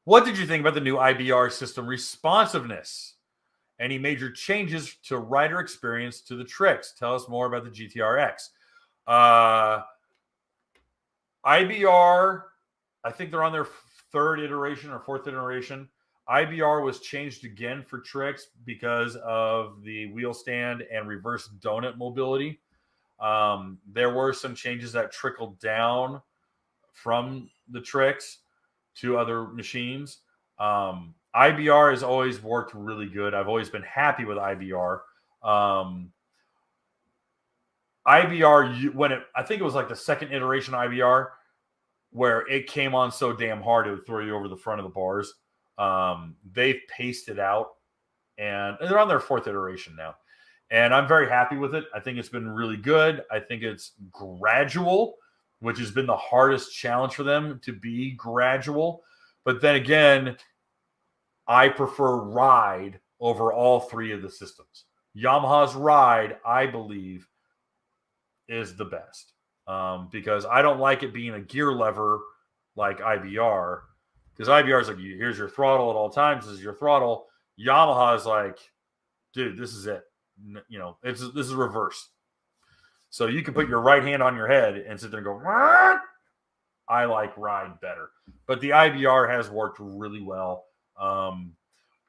What did you think about the new IBR system responsiveness? Any major changes to rider experience to the tricks? Tell us more about the GTRX. IBR, I think they're on their third iteration or fourth iteration. IBR was changed again for tricks because of the wheel stand and reverse donut mobility. There were some changes that trickled down from the tricks to other machines. IBR has always worked really good. I've always been happy with IBR. IBR, I think it was like the second iteration of IBR, where it came on so damn hard it would throw you over the front of the bars. They've paced it out, and they're on their fourth iteration now. And I'm very happy with it. I think it's been really good. I think it's gradual, which has been the hardest challenge for them, to be gradual. But then again, I prefer ride over all three of the systems. Yamaha's ride, I believe, is the best, because I don't like it being a gear lever like IBR, because IBR is like, here's your throttle at all times. This is your throttle. Yamaha is like, dude, this is it. You know, this is reverse. So you can put your right hand on your head and sit there and go, Rrr! I like ride better. But the IBR has worked really well.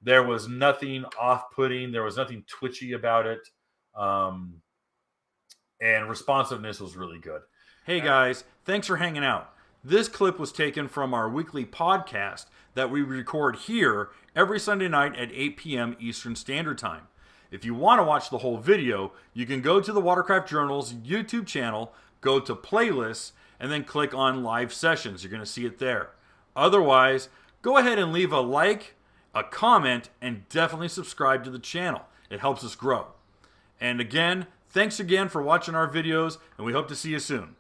There was nothing off-putting. There was nothing twitchy about it. And responsiveness was really good. Hey guys, thanks for hanging out. This clip was taken from our weekly podcast that we record here every Sunday night at 8 p.m. Eastern Standard Time. If you want to watch the whole video, you can go to the Watercraft Journal's YouTube channel, go to playlists, and then click on live sessions. You're going to see it there. Otherwise, go ahead and leave a like, a comment, and definitely subscribe to the channel. It helps us grow. And again, thanks again for watching our videos, and we hope to see you soon.